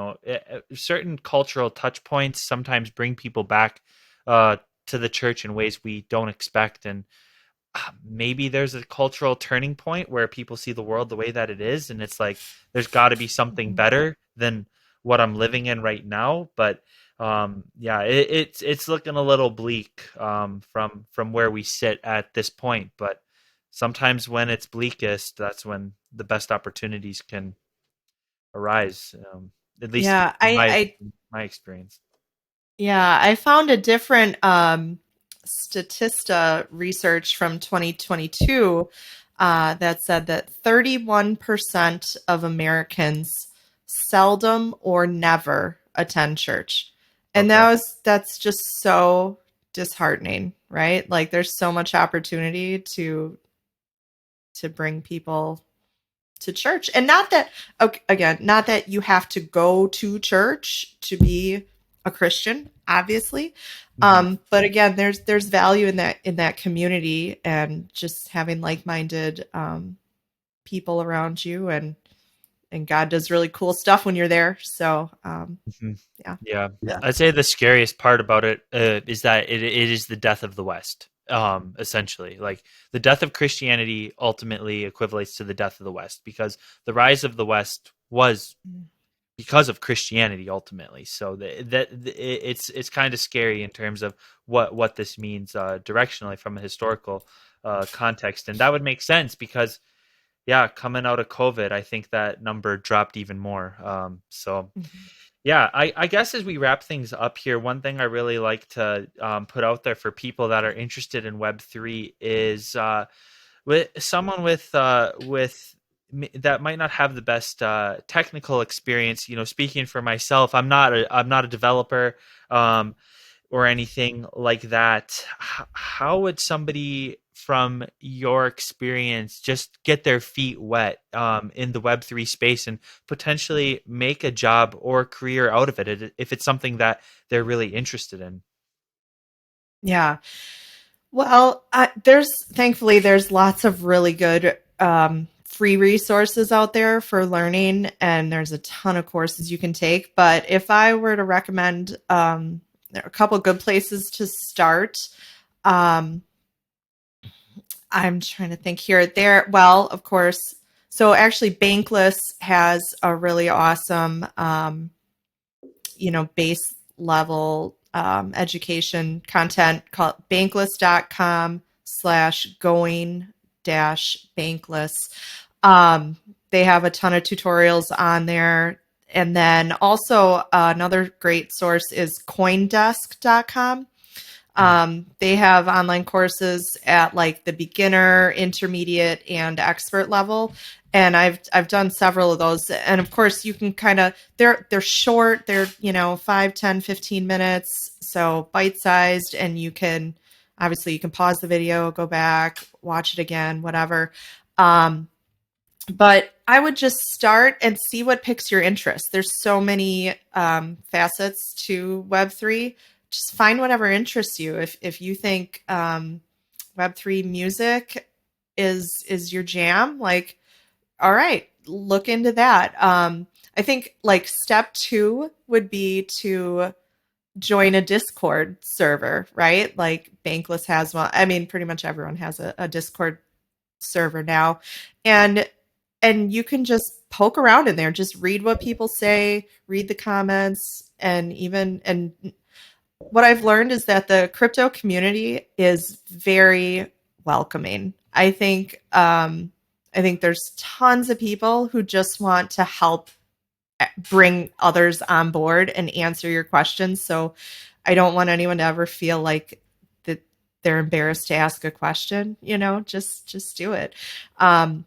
Certain cultural touch points sometimes bring people back to the church in ways we don't expect, and maybe there's a cultural turning point where people see the world the way that it is, and it's like there's got to be something better than what I'm living in right now. But yeah, it's looking a little bleak from where we sit at this point. But sometimes when it's bleakest, that's when the best opportunities can arise. At least Yeah, in my experience. I found a different Statista research from 2022 that said that 31% of Americans seldom or never attend church. And Okay. that's just so disheartening, right? Like there's so much opportunity to bring people to church. And not that, okay, again, not that you have to go to church to be a Christian, obviously. But again, there's value in that community and just having like-minded people around you, and God does really cool stuff when you're there. So Mhm. yeah. Yeah, Yeah. I'd say the scariest part about it is that it is the death of the West. Essentially, like the death of Christianity ultimately equates to the death of the West because the rise of the West was because of Christianity ultimately. So it's kind of scary in terms of what this means directionally from a historical context, and that would make sense because yeah, coming out of COVID, I think that number dropped even more. So Mhm. yeah, I guess as we wrap things up here, one thing I really like to put out there for people that are interested in Web3 is with someone that might not have the best technical experience. Speaking for myself, I'm not a developer or anything like that. How would somebody from your experience just get their feet wet in the Web3 space and potentially make a job or career out of it if it's something that they're really interested in? Yeah. Well, thankfully there's lots of really good free resources out there for learning, and there's a ton of courses you can take. But if I were to recommend there are a couple good places to start. Um, I'm trying to think here. Well, of course. So actually, Bankless has a really awesome, base level education content called bankless.com/going dash bankless. They have a ton of tutorials on there. And then also another great source is coindesk.com. They have online courses at like the beginner, intermediate, and expert level. And I've done several of those. And of course you can they're short, they're 5, 10, 15 minutes. So bite-sized, and you can pause the video, go back, watch it again, whatever. But I would just start and see what piques your interest. There's so many facets to Web3. Just find whatever interests you. If you think Web3 music is your jam, like, all right, look into that. I think like step 2 would be to join a Discord server, right? Like Bankless has one. I mean, pretty much everyone has a Discord server now. And you can just poke around in there, just read what people say, read the comments, and what I've learned is that the crypto community is very welcoming. I think there's tons of people who just want to help bring others on board and answer your questions. So I don't want anyone to ever feel like that they're embarrassed to ask a question, just do it. And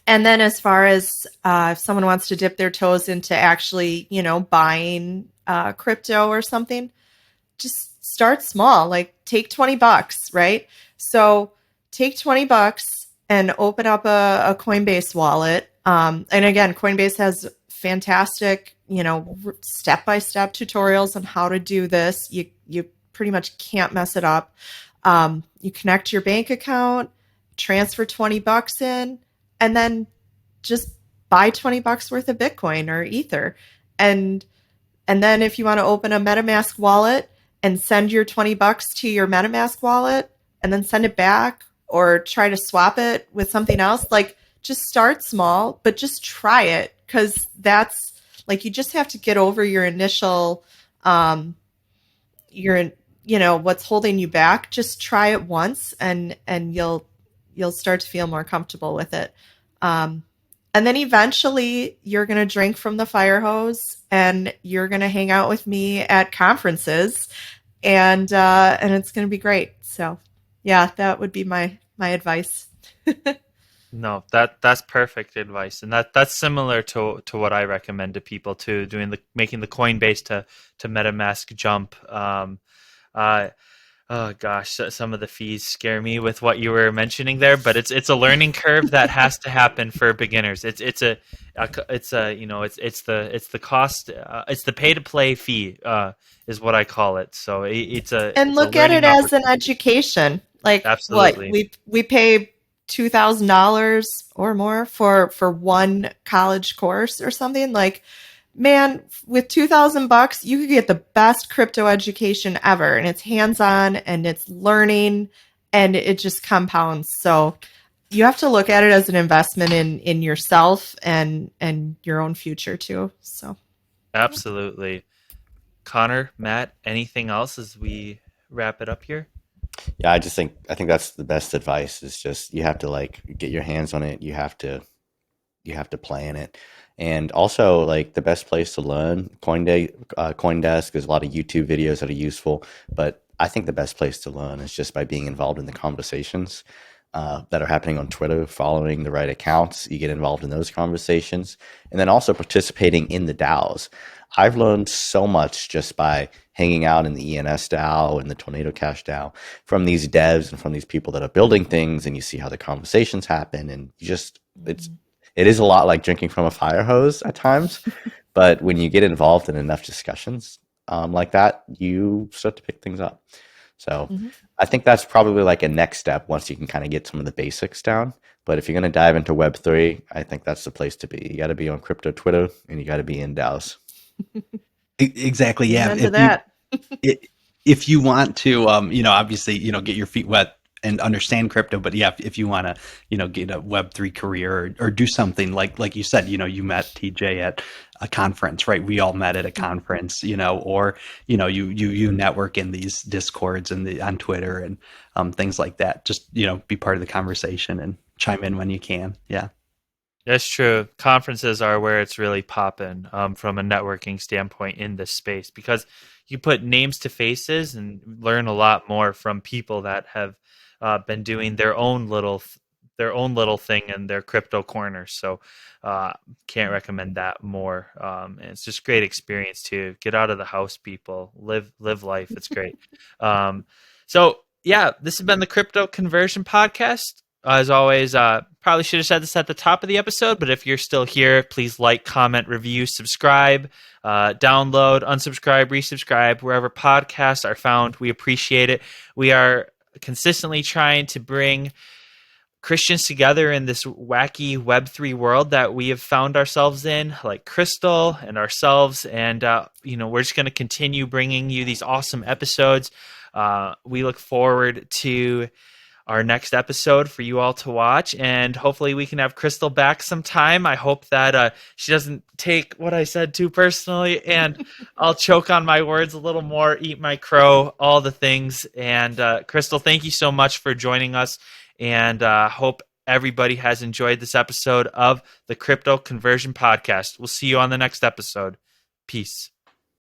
then as far as if someone wants to dip their toes into actually, buying crypto or something, just start small, like take $20, right? So take $20 and open up a Coinbase wallet. And again, Coinbase has fantastic, step-by-step tutorials on how to do this. You pretty much can't mess it up. You connect your bank account, transfer $20 in, and then just buy $20 worth of Bitcoin or Ether. And then if you want to open a MetaMask wallet and send your $20 to your MetaMask wallet and then send it back, or try to swap it with something else, like just start small, but just try it. Cause that's like, you just have to get over your initial, what's holding you back. Just try it once and you'll start to feel more comfortable with it. And then eventually you're going to drink from the fire hose and you're going to hang out with me at conferences, and it's going to be great. So yeah, that would be my advice. No, that's perfect advice, and that's similar to what I recommend to people too. Making the Coinbase to MetaMask jump. Oh gosh, some of the fees scare me with what you were mentioning there, but it's a learning curve that has to happen for beginners. It's the cost, it's the pay to play fee is what I call it. So And look at it as an education. Like absolutely. What we pay $2,000 or more for one college course or something. Like, man, with $2,000, you could get the best crypto education ever, and it's hands-on and it's learning, and it just compounds. So you have to look at it as an investment in yourself and your own future too. So absolutely. Connor, Matt, anything else as we wrap it up here? Yeah, I think that's the best advice. Is just you have to like get your hands on it. You have to play in it. And also, like, the best place to learn, CoinDesk, there's a lot of YouTube videos that are useful, but I think the best place to learn is just by being involved in the conversations that are happening on Twitter, following the right accounts. You get involved in those conversations, and then also participating in the DAOs. I've learned so much just by hanging out in the ENS DAO and the Tornado Cash DAO from these devs and from these people that are building things, and you see how the conversations happen, and you just it is a lot like drinking from a fire hose at times, but when you get involved in enough discussions like that, you start to pick things up. So I think that's probably like a next step once you can kind of get some of the basics down. But if you're going to dive into Web3, I think that's the place to be. You got to be on crypto Twitter, and you got to be in DAOs. Exactly. Yeah. Amen to that. If you want to, obviously, get your feet wet and understand crypto, but yeah, if you want to, get a Web3 career or do something like you said, you met TJ at a conference, right? We all met at a conference, or, you network in these discords and on Twitter and things like that. Just, be part of the conversation and chime in when you can. Yeah. That's true. Conferences are where it's really popping from a networking standpoint in this space, because you put names to faces and learn a lot more from people that have been doing their own little thing in their crypto corner. So can't recommend that more. And it's just great experience to get out of the house, people live life. It's great. So yeah, this has been the Crypto Conversion Podcast. As always, probably should have said this at the top of the episode, but if you're still here, please like, comment, review, subscribe, download, unsubscribe, resubscribe, wherever podcasts are found. We appreciate it. We are consistently trying to bring Christians together in this wacky Web3 world that we have found ourselves in, like Crystal and ourselves. And, we're just going to continue bringing you these awesome episodes. We look forward to our next episode for you all to watch, and hopefully we can have Crystal back sometime. I hope that she doesn't take what I said too personally, and I'll choke on my words a little more, eat my crow, all the things. And Crystal, thank you so much for joining us, and hope everybody has enjoyed this episode of the Crypto Conversion Podcast. We'll see you on the next episode. Peace.